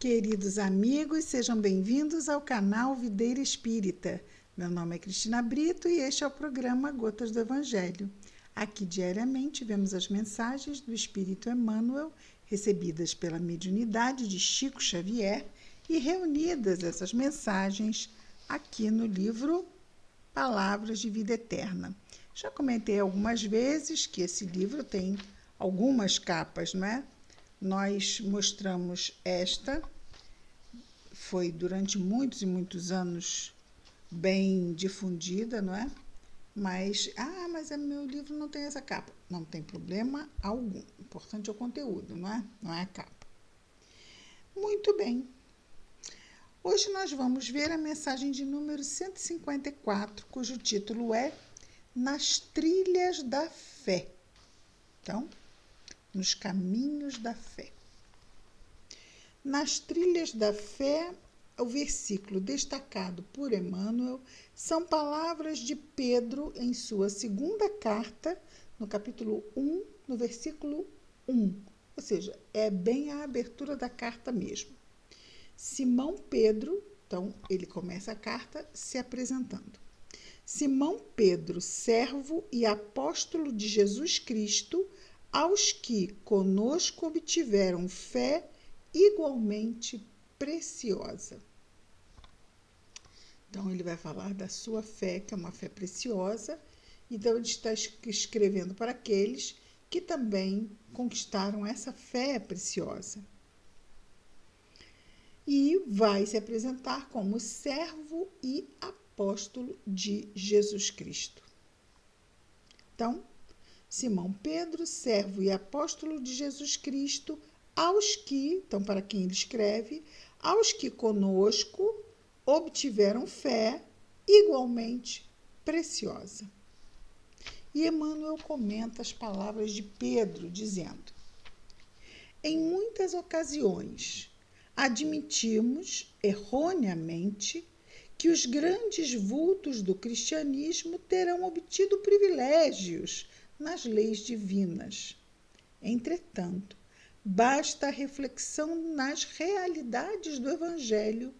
Queridos amigos, sejam bem-vindos ao canal Videira Espírita. Meu nome é Cristina Brito e este é o programa Gotas do Evangelho. Aqui diariamente vemos as mensagens do Espírito Emmanuel, recebidas pela mediunidade de Chico Xavier e reunidas essas mensagens aqui no livro Palavras de Vida Eterna. Já comentei algumas vezes que esse livro tem algumas capas, não é? Nós mostramos esta, foi durante muitos e muitos anos bem difundida, não é? Mas meu livro não tem essa capa. Não tem problema algum. O importante é o conteúdo, não é? Não é a capa. Muito bem. Hoje nós vamos ver a mensagem de número 154, cujo título é Nas Trilhas da Fé. Então, nos caminhos da fé. Nas trilhas da fé, o versículo destacado por Emmanuel são palavras de Pedro em sua segunda carta, no capítulo 1, no versículo 1. Ou seja, é bem a abertura da carta mesmo. Simão Pedro, então ele começa a carta se apresentando. Simão Pedro, servo e apóstolo de Jesus Cristo, aos que conosco obtiveram fé igualmente preciosa. Então, ele vai falar da sua fé, que é uma fé preciosa. Então, ele está escrevendo para aqueles que também conquistaram essa fé preciosa. E vai se apresentar como servo e apóstolo de Jesus Cristo. Então, Simão Pedro, servo e apóstolo de Jesus Cristo, aos que, então para quem ele escreve, aos que conosco obtiveram fé igualmente preciosa. E Emmanuel comenta as palavras de Pedro, dizendo: em muitas ocasiões admitimos erroneamente que os grandes vultos do cristianismo terão obtido privilégios nas leis divinas. Entretanto, basta a reflexão nas realidades do Evangelho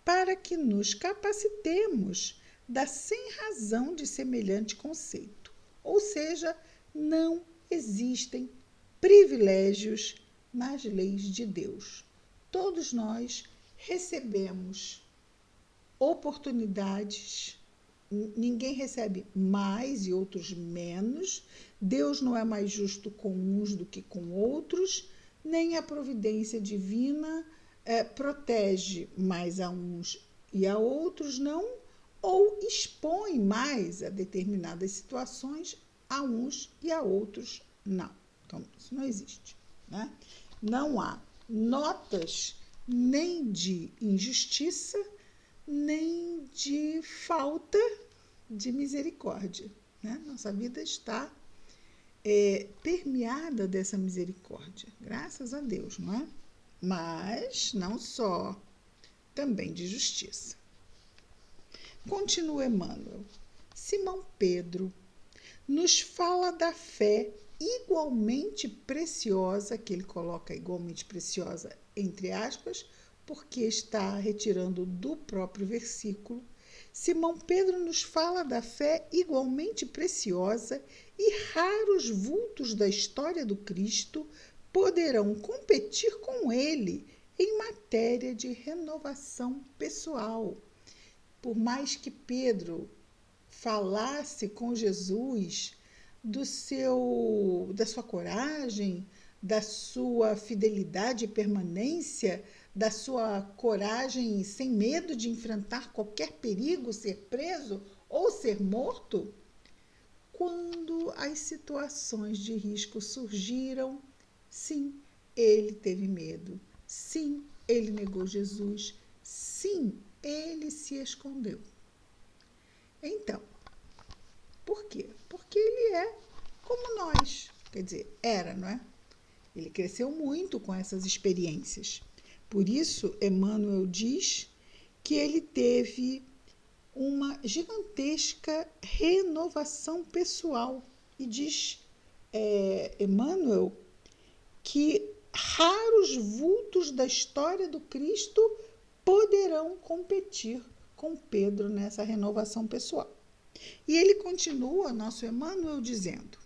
para que nos capacitemos da sem-razão de semelhante conceito. Ou seja, não existem privilégios nas leis de Deus. Todos nós recebemos oportunidades. Ninguém recebe mais e outros menos. Deus não é mais justo com uns do que com outros, nem a providência divina protege mais a uns e a outros não, ou expõe mais a determinadas situações a uns e a outros não. Então, isso não existe, né? Não há notas nem de injustiça, nem de falta de misericórdia, né? Nossa vida está permeada dessa misericórdia, graças a Deus, não é? Mas não só, também de justiça. Continua Emmanuel. Simão Pedro nos fala da fé igualmente preciosa, que ele coloca igualmente preciosa entre aspas, porque está retirando do próprio versículo. Simão Pedro nos fala da fé igualmente preciosa e raros vultos da história do Cristo poderão competir com ele em matéria de renovação pessoal. Por mais que Pedro falasse com Jesus da sua coragem, da sua fidelidade e permanência, da sua coragem sem medo de enfrentar qualquer perigo, ser preso ou ser morto, quando as situações de risco surgiram, sim, ele teve medo, sim, ele negou Jesus, sim, ele se escondeu. Então, por quê? Porque ele é como nós, quer dizer, era, não é? Ele cresceu muito com essas experiências. Por isso, Emmanuel diz que ele teve uma gigantesca renovação pessoal. E diz Emmanuel que raros vultos da história do Cristo poderão competir com Pedro nessa renovação pessoal. E ele continua, nosso Emmanuel, dizendo: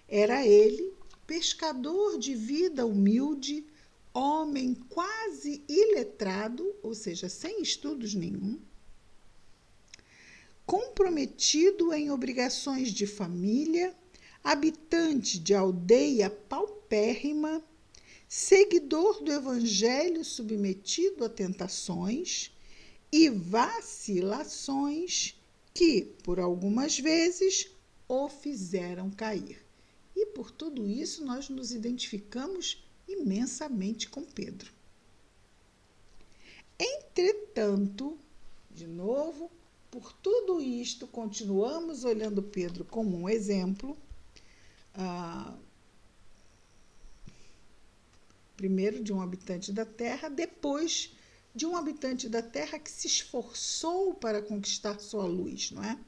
era ele, pescador de vida humilde, homem quase iletrado, ou seja, sem estudos nenhum, comprometido em obrigações de família, habitante de aldeia paupérrima, seguidor do Evangelho submetido a tentações e vacilações que, por algumas vezes, o fizeram cair. E por tudo isso nós nos identificamos imensamente com Pedro. Entretanto, de novo, por tudo isto, continuamos olhando Pedro como um exemplo, primeiro de um habitante da terra, depois de um habitante da terra que se esforçou para conquistar sua luz, não é?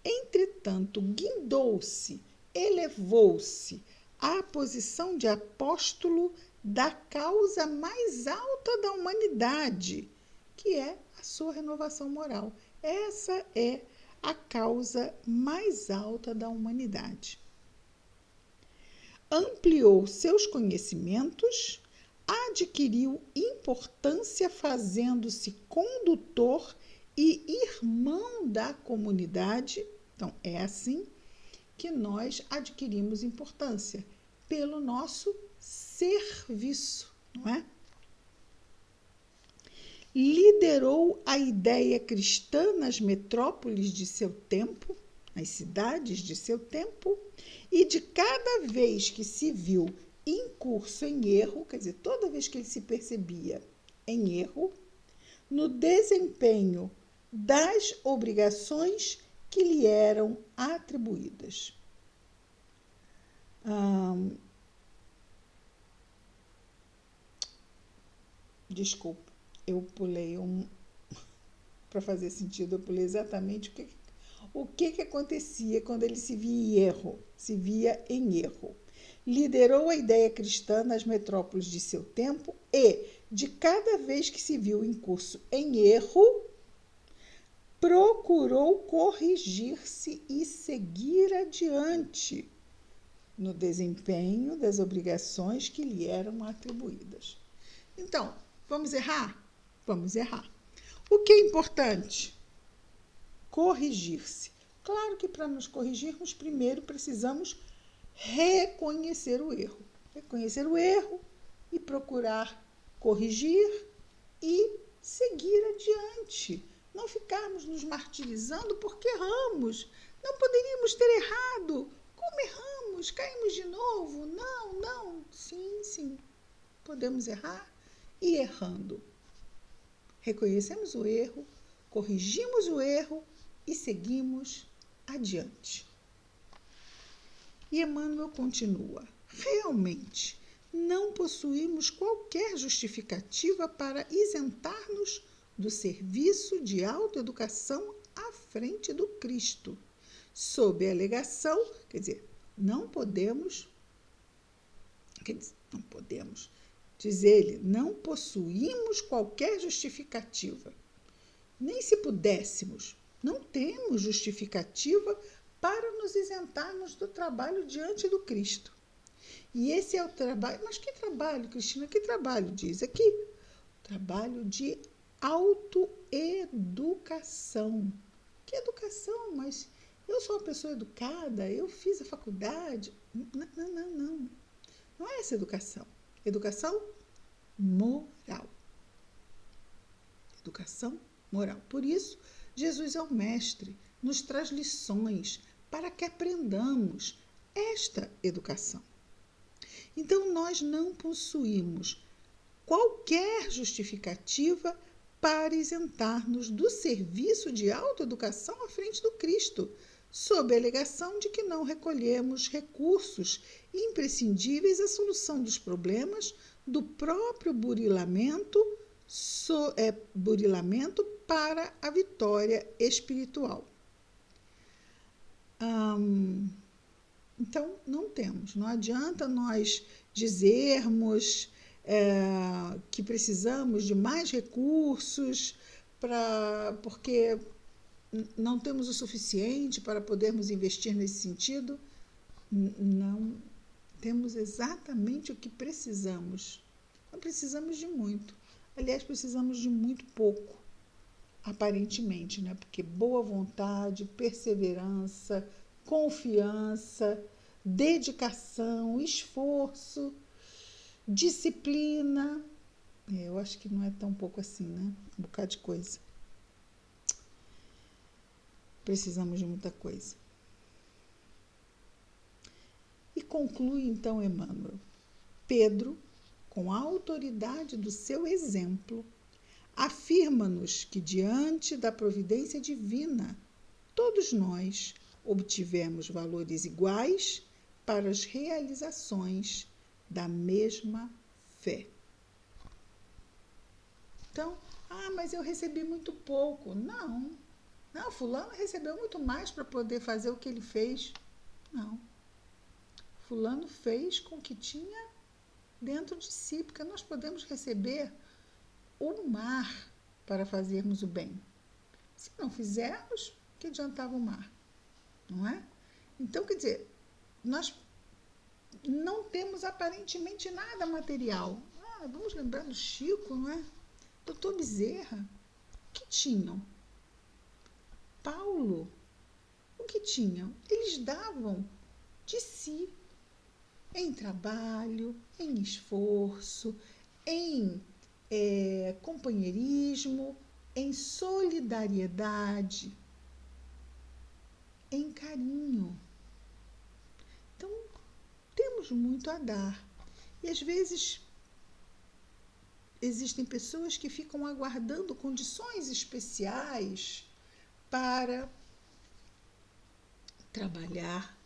Entretanto, guindou-se, elevou-se à posição de apóstolo da causa mais alta da humanidade, que é a sua renovação moral. Essa é a causa mais alta da humanidade. Ampliou seus conhecimentos, adquiriu importância fazendo-se condutor e irmão da comunidade. Então, é assim que nós adquirimos importância, pelo nosso serviço, não é? Liderou a ideia cristã nas metrópoles de seu tempo, nas cidades de seu tempo, e de cada vez que se viu incurso em erro, quer dizer, toda vez que ele se percebia em erro, no desempenho das obrigações que lhe eram atribuídas. Desculpa, eu pulei para fazer sentido, eu pulei exatamente o que acontecia quando ele se via em erro. Liderou a ideia cristã nas metrópoles de seu tempo e, de cada vez que se viu em curso em erro, procurou corrigir-se e seguir adiante no desempenho das obrigações que lhe eram atribuídas. Então, vamos errar? Vamos errar. O que é importante? Corrigir-se. Claro que para nos corrigirmos, primeiro precisamos reconhecer o erro. Reconhecer o erro e procurar corrigir e seguir adiante. Não ficarmos nos martirizando porque erramos. Não poderíamos ter errado. Como erramos? Caímos de novo? Não. Sim. Podemos errar e errando. Reconhecemos o erro, corrigimos o erro e seguimos adiante. E Emmanuel continua: realmente, não possuímos qualquer justificativa para isentar-nos do serviço de autoeducação à frente do Cristo, sob a alegação, não podemos, diz ele, não possuímos qualquer justificativa. Nem se pudéssemos, não temos justificativa para nos isentarmos do trabalho diante do Cristo. E esse é o trabalho. Mas que trabalho, Cristina? Que trabalho diz aqui? Trabalho de autoeducação. Que educação? Mas eu sou uma pessoa educada, eu fiz a faculdade. Não. Não é essa educação. Educação moral. Educação moral. Por isso, Jesus é o mestre, nos traz lições para que aprendamos esta educação. Então, nós não possuímos qualquer justificativa para isentar-nos do serviço de autoeducação à frente do Cristo, sob a alegação de que não recolhemos recursos imprescindíveis à solução dos problemas do próprio burilamento para a vitória espiritual. Então, não temos. Não adianta nós dizermos que precisamos de mais recursos porque não temos o suficiente para podermos investir nesse sentido. Não temos exatamente o que precisamos. Não precisamos de muito. Aliás, precisamos de muito pouco, aparentemente, né? Porque boa vontade, perseverança, confiança, dedicação, esforço, disciplina. Eu acho que não é tão pouco assim, né? Um bocado de coisa. Precisamos de muita coisa. E conclui então Emmanuel. Pedro, com a autoridade do seu exemplo, afirma-nos que, diante da providência divina, todos nós obtivemos valores iguais para as realizações da mesma fé. Então, mas eu recebi muito pouco. Não, fulano recebeu muito mais para poder fazer o que ele fez. Não. Fulano fez com o que tinha dentro de si, porque nós podemos receber o mar para fazermos o bem. Se não fizermos, que adiantava o mar? Não é? Então, quer dizer, nós não temos aparentemente nada material. Vamos lembrar do Chico, não é? Doutor Bezerra, o que tinham? Paulo, o que tinham? Eles davam de si em trabalho, em esforço, em companheirismo, em solidariedade, em carinho. Então, temos muito a dar. E às vezes existem pessoas que ficam aguardando condições especiais para trabalhar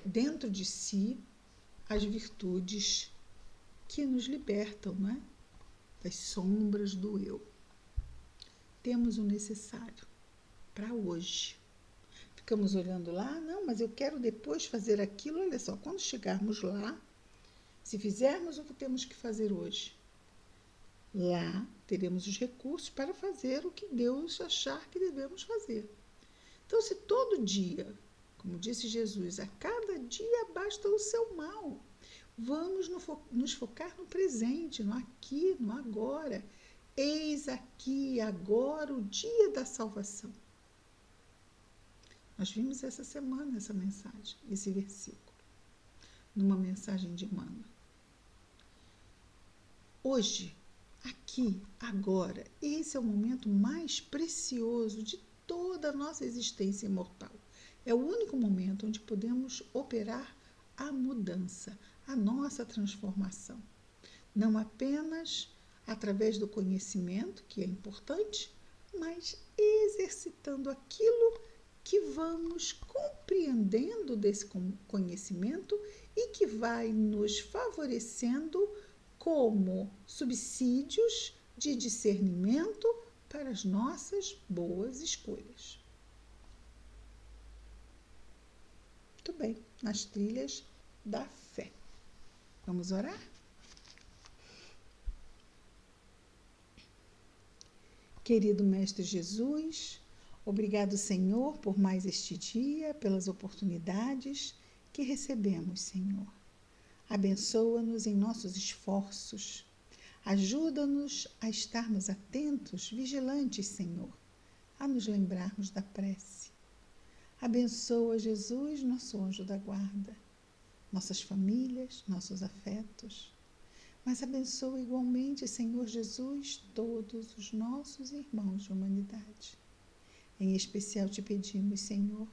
dentro de si as virtudes que nos libertam, não é? Das sombras do eu. Temos o necessário para hoje. Ficamos olhando lá, não, mas eu quero depois fazer aquilo. Olha só, quando chegarmos lá, se fizermos o que temos que fazer hoje, lá teremos os recursos para fazer o que Deus achar que devemos fazer. Então, se todo dia, como disse Jesus, a cada dia basta o seu mal, vamos nos focar no presente, no aqui, no agora. Eis aqui, agora, o dia da salvação. Nós vimos essa semana essa mensagem, esse versículo, numa mensagem de Emmanuel. Hoje, aqui, agora, esse é o momento mais precioso de toda a nossa existência imortal. É o único momento onde podemos operar a mudança, a nossa transformação. Não apenas através do conhecimento, que é importante, mas exercitando aquilo que vamos compreendendo desse conhecimento e que vai nos favorecendo como subsídios de discernimento para as nossas boas escolhas. Muito bem, nas trilhas da fé. Vamos orar? Querido Mestre Jesus, obrigado, Senhor, por mais este dia, pelas oportunidades que recebemos, Senhor. Abençoa-nos em nossos esforços. Ajuda-nos a estarmos atentos, vigilantes, Senhor, a nos lembrarmos da prece. Abençoa, Jesus, nosso anjo da guarda, nossas famílias, nossos afetos. Mas abençoa igualmente, Senhor Jesus, todos os nossos irmãos de humanidade. Em especial te pedimos, Senhor,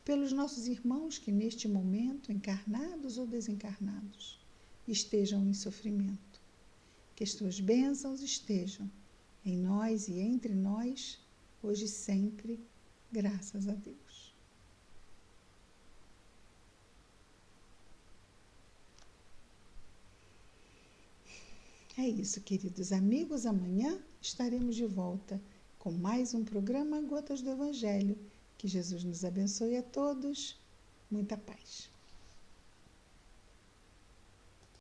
pelos nossos irmãos que neste momento, encarnados ou desencarnados, estejam em sofrimento. Que as tuas bênçãos estejam em nós e entre nós, hoje e sempre, graças a Deus. É isso, queridos amigos. Amanhã estaremos de volta com mais um programa Gotas do Evangelho. Que Jesus nos abençoe a todos. Muita paz.